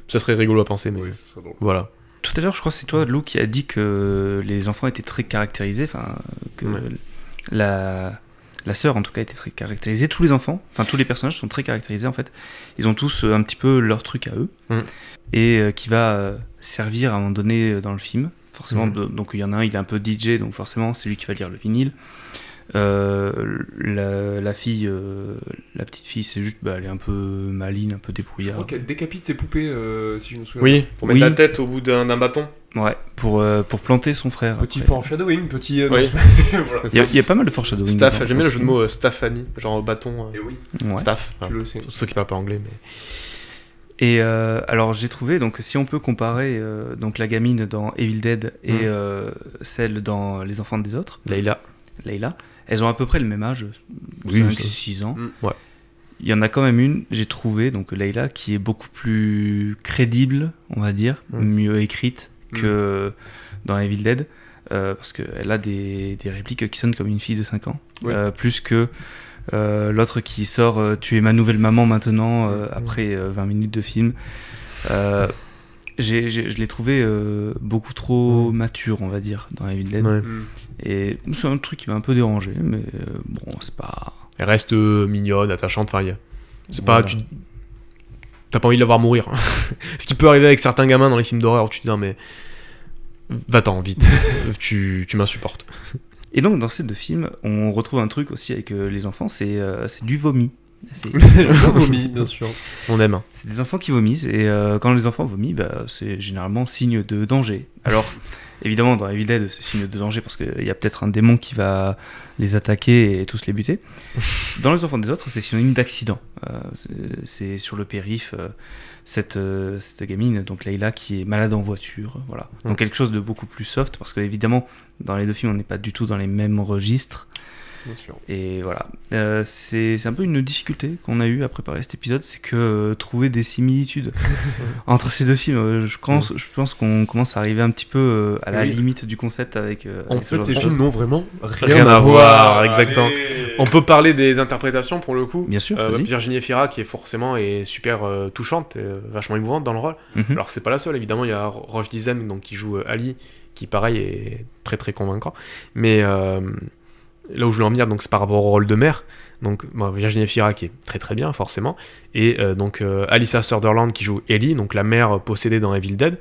Ça serait rigolo à penser, mais voilà. Tout à l'heure, je crois que c'est toi, Lou, qui a dit que les enfants étaient très caractérisés, enfin que la sœur en tout cas était très caractérisée. Tous les enfants, enfin tous les personnages sont très caractérisés en fait. Ils ont tous un petit peu leur truc à eux et qui va servir à un moment donné dans le film. Forcément, donc il y en a un, il est un peu DJ, donc forcément c'est lui qui va lire le vinyle. La fille, la petite fille, c'est juste, elle est un peu maline, un peu débrouillarde. Je crois qu'elle décapite ses poupées, si je me souviens. Oui, pour mettre la tête au bout d'un bâton. Ouais, pour planter son frère. Petit foreshadowing, petit... Oui. Voilà. Il y a pas mal de foreshadowing. Staff, j'aime bien le jeu de mots Staffany, genre bâton. Et oui. Staff. Tu le sais. Pour ceux qui parlent pas anglais, mais... Et alors j'ai trouvé, donc si on peut comparer donc la gamine dans Evil Dead et celle dans Les Enfants des Autres, Layla, elles ont à peu près le même âge, Oui, 5-6 ans. Ouais. Il y en a quand même une, j'ai trouvé, donc Layla, qui est beaucoup plus crédible, on va dire, mieux écrite que dans Evil Dead, parce qu'elle a des répliques qui sonnent comme une fille de 5 ans, plus que l'autre qui sort Tu es ma nouvelle maman maintenant, après 20 minutes de film. Je l'ai trouvé beaucoup trop mature, on va dire, dans Evil Dead. Ouais. Et c'est un truc qui m'a un peu dérangé, mais bon, c'est pas... Elle reste mignonne, attachante, enfin, c'est pas... Voilà. T'as pas envie de la voir mourir. Ce qui peut arriver avec certains gamins dans les films d'horreur, où tu te dis, non mais... Va-t'en, vite. tu m'insupportes. Et donc, dans ces deux films, on retrouve un truc aussi avec les enfants, c'est du vomi. C'est vomi, bien sûr. On aime. c'est des enfants qui vomissent, et quand les enfants vomissent, c'est généralement signe de danger. Alors, évidemment, dans Evil Dead, c'est signe de danger parce qu'il y a peut-être un démon qui va les attaquer et tous les buter. Dans Les Enfants des Autres, c'est synonyme d'accident. C'est sur le périph', cette gamine, donc Layla, qui est malade en voiture. Voilà. Donc quelque chose de beaucoup plus soft, parce qu'évidemment, dans les deux films, on n'est pas du tout dans les mêmes registres. Bien sûr. Et voilà, c'est un peu une difficulté qu'on a eu à préparer cet épisode, c'est que trouver des similitudes entre ces deux films, je pense qu'on commence à arriver un petit peu à la limite du concept avec En avec ce fait, genre ces de films choses. n'ont vraiment Rien à voir, exactement. On peut parler des interprétations pour le coup. Bien sûr, vas-y. Virginie Efira qui est super touchante, vachement émouvante dans le rôle. Mhm. Alors c'est pas la seule, évidemment, il y a Roche Dizem donc qui joue Ali, qui pareil est très très convaincant. Mais là où je voulais en venir, donc c'est par rapport au rôle de mère. Donc Virginie Efira qui est très très bien forcément, et donc Alyssa Sutherland qui joue Ellie, donc la mère possédée dans Evil Dead,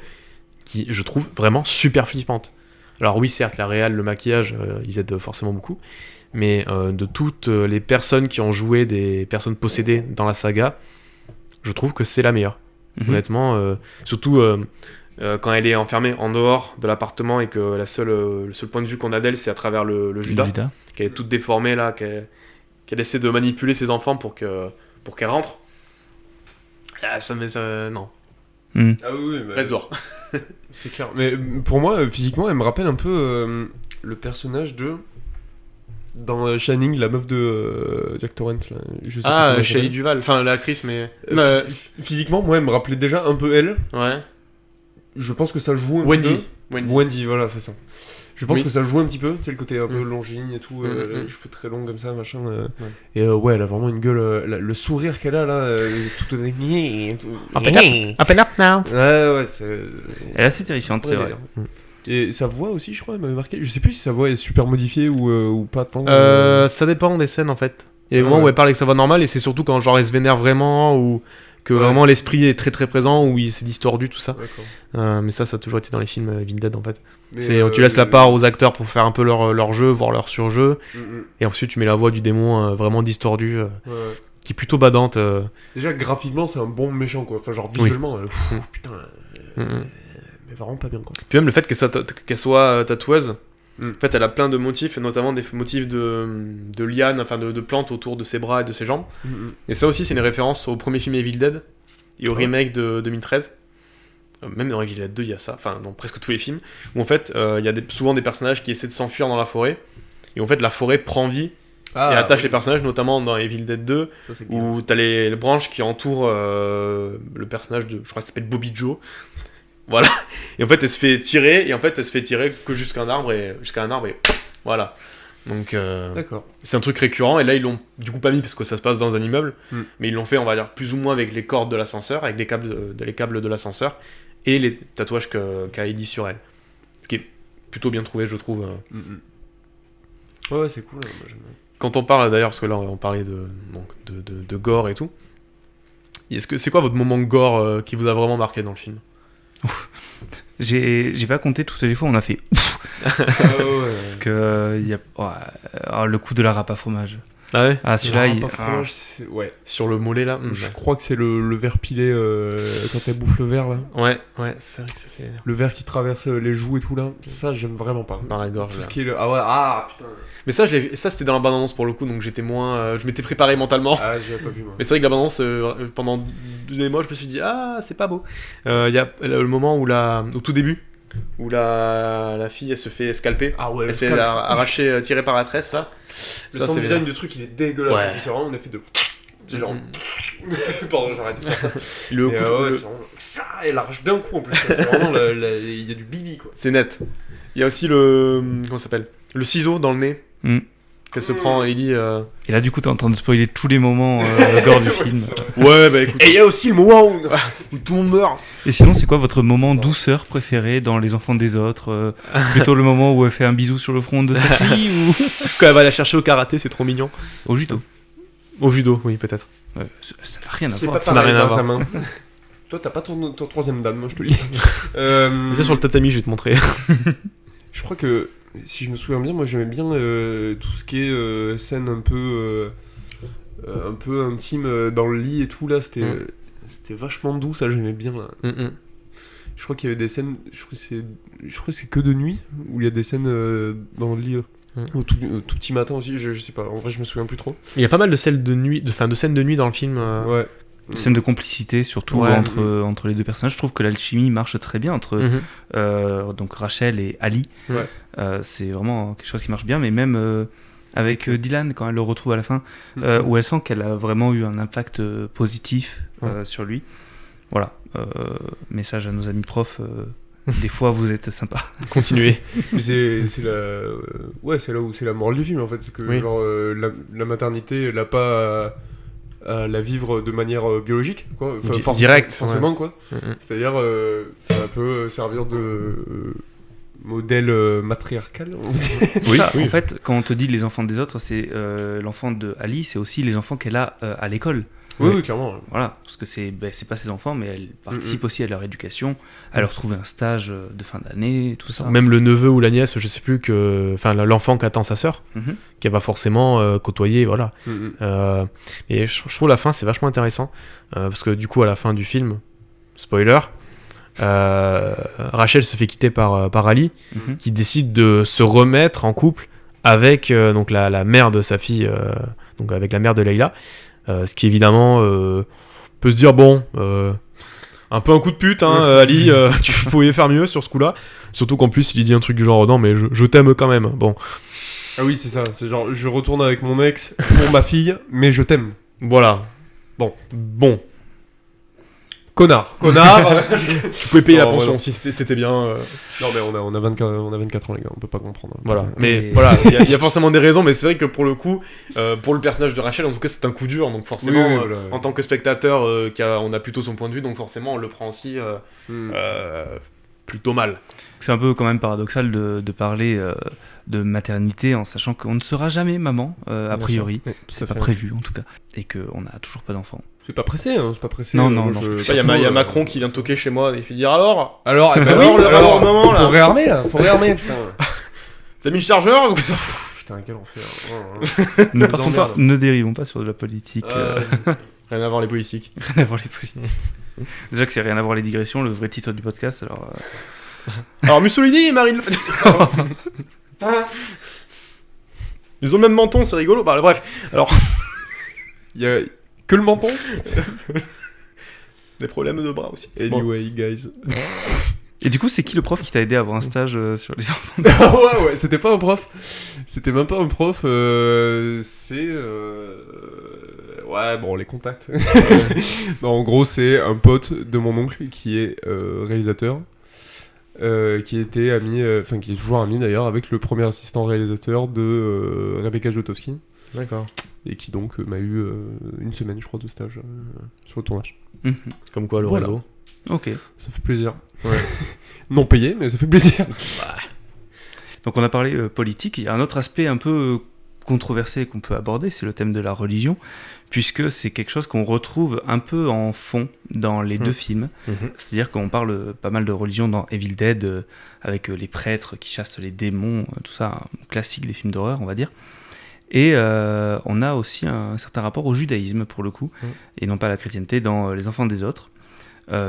qui je trouve vraiment super flippante. Alors oui, certes, la réal, le maquillage, ils aident forcément beaucoup, mais de toutes les personnes qui ont joué des personnes possédées dans la saga, je trouve que c'est la meilleure. Mhm. Honnêtement, surtout quand elle est enfermée en dehors de l'appartement et que le seul point de vue qu'on a d'elle, c'est à travers le Judas, qu'elle est toute déformée là, qu'elle essaie de manipuler ses enfants pour qu'elle rentre. Ah, non. Mhm. Ah oui, Reste dehors. c'est clair. Mais pour moi, physiquement, elle me rappelle un peu le personnage de... Dans Shining, la meuf de Jack Torrance. Là. Je sais pas comment elle Shelley s'appelle. Duval, enfin l'actrice, mais... Physiquement, moi, elle me rappelait déjà un peu elle. Ouais. Je pense que ça joue un petit peu. Wendy. Wendy, voilà, c'est ça. Je pense Oui. que ça joue un petit peu, tu sais, le côté un peu longiligne et tout, cheveux très longs comme ça, machin. Et ouais, elle a vraiment une gueule, le sourire qu'elle a là, tout... Open up now. Ouais, c'est... Elle est assez terrifiante, c'est vrai. Et sa voix aussi, je crois, elle m'avait marqué. Je sais plus si sa voix est super modifiée ou pas tant. Ça dépend des scènes en fait. Il y a des Ah moments où ouais. elle parle avec sa voix normale, et c'est surtout quand genre elle se vénère vraiment, ou que Ouais. vraiment l'esprit est très très présent, où il s'est distordu, tout ça. D'accord. Mais ça a toujours été dans les films Evil Dead en fait. Mais, Tu laisses la part aux acteurs pour faire un peu leur jeu, voir leur surjeu, Mm, et ensuite tu mets la voix du démon vraiment distordue, ouais. qui est plutôt badante. Déjà, graphiquement, c'est un bon méchant, quoi. Enfin, genre, visuellement, putain, mais vraiment pas bien, quoi. Puis même le fait qu'elle soit tatoueuse, Mm. en fait elle a plein de motifs, et notamment des motifs de lianes, enfin de plantes autour de ses bras et de ses jambes. Et ça aussi c'est une référence au premier film Evil Dead et au remake de 2013. Même dans Evil Dead 2 il y a ça, enfin dans presque tous les films, où en fait il y a souvent des personnages qui essaient de s'enfuir dans la forêt, et en fait la forêt prend vie et attache les personnages, notamment dans Evil Dead 2, Ça, c'est où t'as les branches qui entourent le personnage de, je crois que ça s'appelle Bobby Joe. Voilà. Et en fait, elle se fait tirer, que jusqu'à un arbre, et voilà. Donc, D'accord. c'est un truc récurrent, et là, ils l'ont du coup pas mis parce que ça se passe dans un immeuble, Mm. mais ils l'ont fait, on va dire, plus ou moins avec les cordes de l'ascenseur, avec les câbles de l'ascenseur, et les tatouages qu'a Ellie sur elle. Ce qui est plutôt bien trouvé, je trouve. Ouais, c'est cool. Moi, j'aime bien. Quand on parle, d'ailleurs, parce que là, on parlait de gore et tout, c'est quoi votre moment gore qui vous a vraiment marqué dans le film? J'ai pas compté toutes les fois, on a fait Ah ouais. parce que il y a le coup de la râpe à fromage. Ah ouais. Ah, celui-là, il... Pas fromage, c'est- ouais. Sur le mollet là. Je crois que c'est le ver pilé quand elle bouffe le ver là. Ouais, c'est vrai que ça c'est Le ver qui traverse les joues et tout là. Ça, j'aime vraiment pas. dans la gorge. Tout Là. ce qui est le. Ah ouais, ah putain. Mais ça, ça c'était dans la bande-annonce pour le coup, donc j'étais moins. Je m'étais préparé mentalement. Ah, j'avais pas vu moi. Mais c'est vrai que la bande-annonce, pendant 2 mois, je me suis dit, ah, c'est pas beau. Il y a le moment où au tout début, où la fille, elle se fait scalper. Ah ouais, Elle se fait arracher, tirer par la tresse, là. Le Ça, sound c'est design bien. du truc, il est dégueulasse. Ouais. C'est vraiment un effet de. C'est genre. Pardon, j'arrête de faire ça. Le Mais, coup, ouais, le- c'est vraiment. Ça, elle arrache d'un coup en plus. C'est vraiment. Il y a du bibi quoi. c'est net. Il y a aussi le. Comment ça s'appelle? Le ciseau dans le nez. Mm. Qu'elle se prend, Ellie. Et là, du coup, t'es en train de spoiler tous les moments gore du film. Ouais, bah écoute. Et il y a aussi le moment où tout le monde meurt. Et sinon, c'est quoi votre moment douceur préféré dans Les Enfants des Autres plutôt le moment où elle fait un bisou sur le front de sa fille ou Quand elle va la chercher au karaté, c'est trop mignon. au judo? Au judo, oui, peut-être. Ouais, ça n'a rien à C'est voir. pas Ça n'a pareil, rien à voir. Benjamin. Toi, t'as pas ton troisième dame, moi je te le dis. Viens sur le tatami, je vais te montrer. Je crois que, si je me souviens bien, moi j'aimais bien tout ce qui est scène un peu intime dans le lit et tout là. C'était vachement doux, ça j'aimais bien là. Je crois qu'il y avait des scènes, je crois que c'est que de nuit où il y a des scènes dans le lit. Au tout petit matin aussi, je sais pas, en vrai je me souviens plus trop. Il y a pas mal de scènes de nuit, de scènes de nuit dans le film. Ouais. Scène de complicité, surtout Ouais. entre les deux personnages. Je trouve que l'alchimie marche très bien entre donc Rachel et Ali. Ouais. C'est vraiment quelque chose qui marche bien, mais même avec Dylan, quand elle le retrouve à la fin, où elle sent qu'elle a vraiment eu un impact positif sur lui. Voilà. Message à nos amis profs. Des fois, vous êtes sympa. Continuez. Mais c'est là où c'est la morale du film en fait, c'est que Oui. genre la maternité elle a pas à la vivre de manière biologique quoi, Direct, forcément quoi. C'est-à-dire ça peut servir de modèle matriarcal. on va dire. Oui, Ça, oui. En fait, quand on te dit les enfants des autres, c'est l'enfant de Ali, c'est aussi les enfants qu'elle a à l'école. Oui, clairement. Voilà, parce que c'est pas ses enfants, mais elle participe aussi à leur éducation, à leur trouver un stage de fin d'année, tout ça. Même le neveu ou la nièce, je sais plus que. Enfin, l'enfant qu'attend sa sœur, Mhm. qu'elle va forcément côtoyer, voilà. Et je trouve la fin, c'est vachement intéressant. Parce que du coup, à la fin du film, spoiler, Rachel se fait quitter par Ali, Mhm. qui décide de se remettre en couple avec donc la mère de sa fille, donc avec la mère de Leila. Ce qui évidemment peut se dire bon, un peu un coup de pute, hein, Ali, tu pouvais faire mieux sur ce coup-là. Surtout qu'en plus il dit un truc du genre non mais je t'aime quand même. Bon, Ah oui, c'est ça, c'est genre je retourne avec mon ex pour ma fille, mais je t'aime. voilà. Bon. Connard. Tu pouvais payer la Non, pension voilà. si c'était bien. Non mais on a 24 ans les gars, on peut pas comprendre. Voilà, mais Et- voilà, il y a forcément des raisons, mais c'est vrai que pour le coup, pour le personnage de Rachel, en tout cas, c'est un coup dur, donc forcément, Oui, voilà. en tant que spectateur, on a plutôt son point de vue, donc forcément, on le prend aussi plutôt mal. C'est un peu quand même paradoxal de parler de maternité en sachant qu'on ne sera jamais maman, a priori. Oui, tout C'est à pas fait. prévu en tout cas. Et qu'on n'a toujours pas d'enfant. C'est pas pressé, hein, c'est pas pressé. Non, moi, non, je- non. Il y a surtout, Macron qui vient toquer chez moi et il fait dire alors, Alors, eh ben Alors, oui, le alors, moment, là. faut réarmer là, putain. t'as mis le chargeur Putain, quel enfer. Oh, Ne partons pas, emmerde. ne dérivons pas sur de la politique. Rien à voir les politiques. Rien à voir les politiques. Déjà que c'est rien à voir les digressions, le vrai titre du podcast. Alors, Alors Mussolini et Marine Le Pen. Ils ont le même menton, c'est rigolo. Bah bref, alors Il y a que le menton. des problèmes de bras aussi. Bon. Anyway, guys. Et du coup, c'est qui le prof qui t'a aidé à avoir un stage sur les enfants Ouais, c'était pas un prof. C'était même pas un prof. Ouais, bon, les contacts. Non, en gros, c'est un pote de mon oncle qui est réalisateur. Qui était ami, enfin qui est toujours ami d'ailleurs, avec le premier assistant réalisateur de Rebecca Zlotowski. D'accord. Et qui donc m'a eu une semaine, je crois, de stage sur le tournage. Mhm. Comme quoi le Voilà. réseau. Ok. Ça fait plaisir. Non payé, mais ça fait plaisir. Donc on a parlé politique. Il y a un autre aspect un peu controversé qu'on peut aborder, c'est le thème de la religion, puisque c'est quelque chose qu'on retrouve un peu en fond dans les deux films. C'est-à-dire qu'on parle pas mal de religion dans Evil Dead, avec les prêtres qui chassent les démons, tout ça, un classique des films d'horreur, on va dire. Et on a aussi un certain rapport au judaïsme, pour le coup, et non pas à la chrétienté, dans Les Enfants des Autres,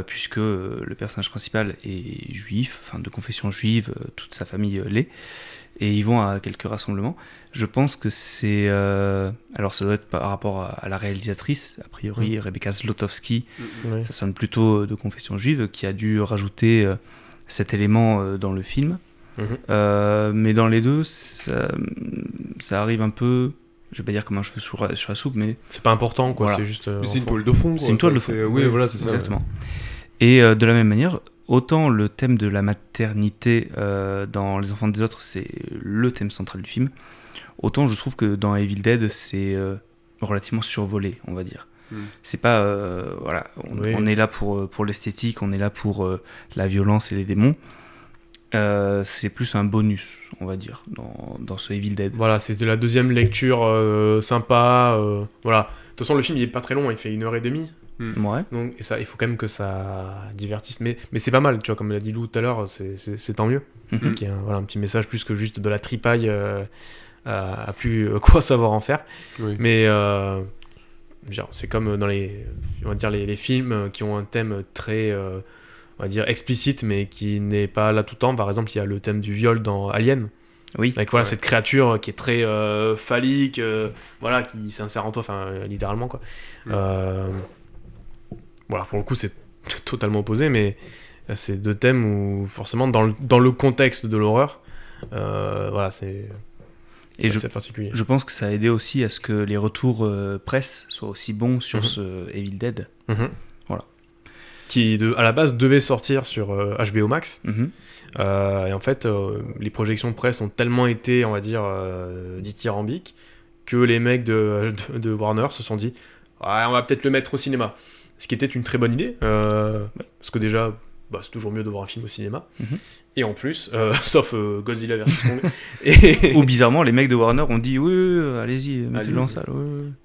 puisque le personnage principal est juif, enfin de confession juive, toute sa famille l'est, et ils vont à quelques rassemblements. Je pense que c'est... alors ça doit être par rapport à la réalisatrice, a priori Rebecca Zlotowski, ça sonne plutôt de confession juive, qui a dû rajouter cet élément dans le film. Mais dans les deux, ça arrive un peu... Je vais pas dire comme un cheveu sur la soupe, mais... C'est pas important, quoi, Voilà. c'est juste... C'est une toile de fond. C'est une toile de fond. Oui, voilà, c'est ça. Exactement. Et de la même manière, autant le thème de la maternité dans Les Enfants des Autres, c'est le thème central du film, autant je trouve que dans Evil Dead, c'est relativement survolé, on va dire. C'est pas... voilà, on est là pour l'esthétique, on est là pour la violence et les démons. C'est plus un bonus, on va dire, dans ce Evil Dead. Voilà, c'est de la deuxième lecture sympa. Voilà. De toute façon, le film, il est pas très long, il fait 1h30. Ouais. Donc, et ça, il faut quand même que ça divertisse. Mais c'est pas mal, tu vois, comme l'a dit Lou tout à l'heure, c'est tant mieux. Qu'il y ait un petit message plus que juste de la tripaille à plus quoi savoir en faire. Oui. Mais genre, c'est comme dans on va dire les films qui ont un thème très... on va dire explicite, mais qui n'est pas là tout le temps. Par exemple, il y a le thème du viol dans Alien. Oui. Avec voilà, cette créature qui est très phallique, voilà, qui s'insère en toi, enfin, littéralement, quoi. Voilà, pour le coup, c'est totalement opposé, mais c'est deux thèmes où, forcément, dans le contexte de l'horreur, voilà, c'est particulier. Je pense que ça a aidé aussi à ce que les retours presse soient aussi bons sur ce Evil Dead. Voilà. Qui à la base devait sortir sur HBO Max, et en fait les projections de presse ont tellement été, on va dire, dithyrambiques, que les mecs de Warner se sont dit on va peut-être le mettre au cinéma, ce qui était une très bonne idée, parce que déjà c'est toujours mieux de voir un film au cinéma, et en plus sauf Godzilla vs Kong ou bizarrement les mecs de Warner ont dit oui, allez-y, mettez-le en salle.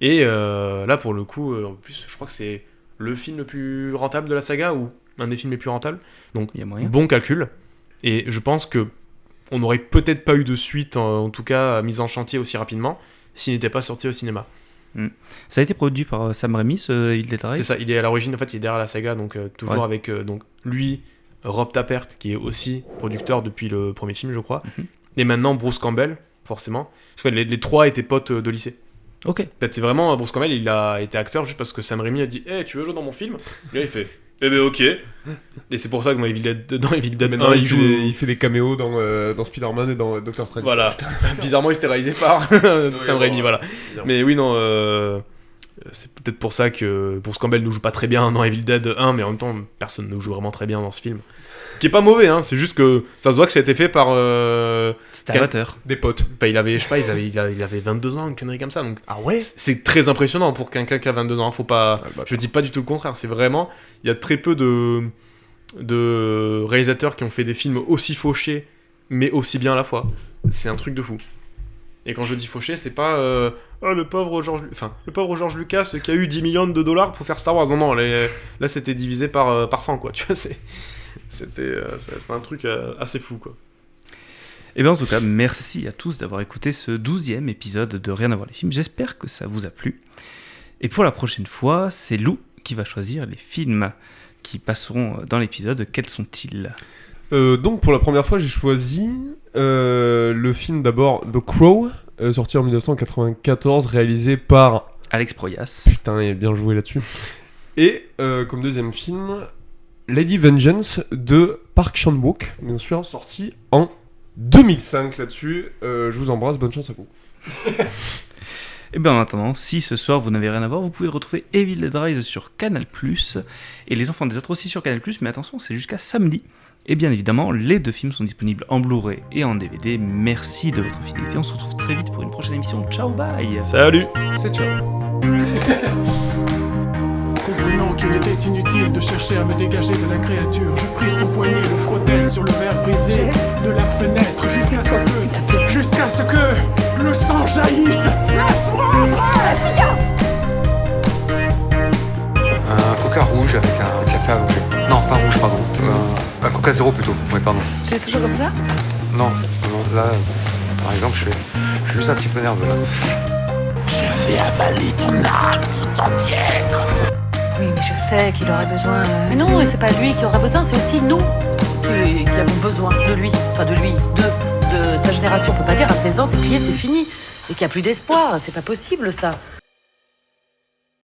Et là pour le coup en plus je crois que c'est le film le plus rentable de la saga, ou un des films les plus rentables, donc il y a moyen. Bon calcul, et je pense que on n'aurait peut-être pas eu de suite, en tout cas mise en chantier aussi rapidement, s'il n'était pas sorti au cinéma. Ça a été produit par Sam Raimi, ce Evil Dead Rise. C'est ça, il est à l'origine, en fait il est derrière la saga, donc toujours avec donc lui, Rob Tappert qui est aussi producteur depuis le premier film je crois, et maintenant Bruce Campbell forcément, parce que les trois étaient potes de lycée. Ok. Peut-être c'est vraiment Bruce Campbell, il a été acteur juste parce que Sam Raimi a dit tu veux jouer dans mon film, et là il fait ok, et c'est pour ça que dans Evil Dead 1 il fait des caméos dans Spider-Man et dans Doctor Strange. Voilà. Bizarrement il s'était réalisé par Sam Raimi, voilà. Mais oui, non, c'est peut-être pour ça que Bruce Campbell ne joue pas très bien dans Evil Dead 1, mais en même temps personne ne joue vraiment très bien dans ce film, qui est pas mauvais, hein, c'est juste que ça se voit que ça a été fait par c'était amateur, des potes. Il avait, je sais pas, il avait 22 ans, une connerie comme ça, donc ouais, c'est très impressionnant pour quelqu'un qui a 22 ans, faut pas, je dis pas du tout le contraire, c'est vraiment, il y a très peu de réalisateurs qui ont fait des films aussi fauchés mais aussi bien à la fois, c'est un truc de fou. Et quand je dis fauché, c'est pas le pauvre George Lucas qui a eu 10 millions de dollars pour faire Star Wars, non, là c'était divisé par 100, quoi, tu vois, c'était un truc assez fou, quoi. Et bien en tout cas, merci à tous d'avoir écouté ce 12e épisode de Rien à voir les films. J'espère que ça vous a plu. Et pour la prochaine fois, c'est Lou qui va choisir les films qui passeront dans l'épisode. Quels sont-ils ? Donc pour la première fois, j'ai choisi le film d'abord The Crow, sorti en 1994, réalisé par Alex Proyas. Putain, il est bien joué là-dessus. Et comme deuxième film, Lady Vengeance de Park Chan-wook, bien sûr, sorti en 2005 là-dessus. Je vous embrasse, bonne chance à vous. Et bien en attendant, si ce soir vous n'avez rien à voir, vous pouvez retrouver Evil Dead Rise sur Canal+, et Les Enfants des Autres aussi sur Canal+, mais attention, c'est jusqu'à samedi. Et bien évidemment, les deux films sont disponibles en Blu-ray et en DVD. Merci de votre fidélité, on se retrouve très vite pour une prochaine émission. Ciao, bye. Salut. C'est ciao. Comprenant qu'il était inutile de chercher à me dégager de la créature, je pris son poignet, le frottais sur le verre brisé de la fenêtre jusqu'à ce que le sang jaillisse. Laisse-moi entrer. Un coca rouge avec un café allongé. Non, pas rouge, pardon. Un coca zéro plutôt. Ouais, pardon. T'es toujours comme ça ? Non, là, Par exemple, je suis juste un petit peu nerveux là. Je vais avaler ton âme tout entière. Oui, mais je sais qu'il aurait besoin... Mais non, et c'est pas lui qui aura besoin, c'est aussi nous qui avons besoin de lui. Enfin, de lui, de sa génération. On peut pas dire à 16 ans, c'est plié, c'est fini. Et qu'il n'y a plus d'espoir, c'est pas possible ça.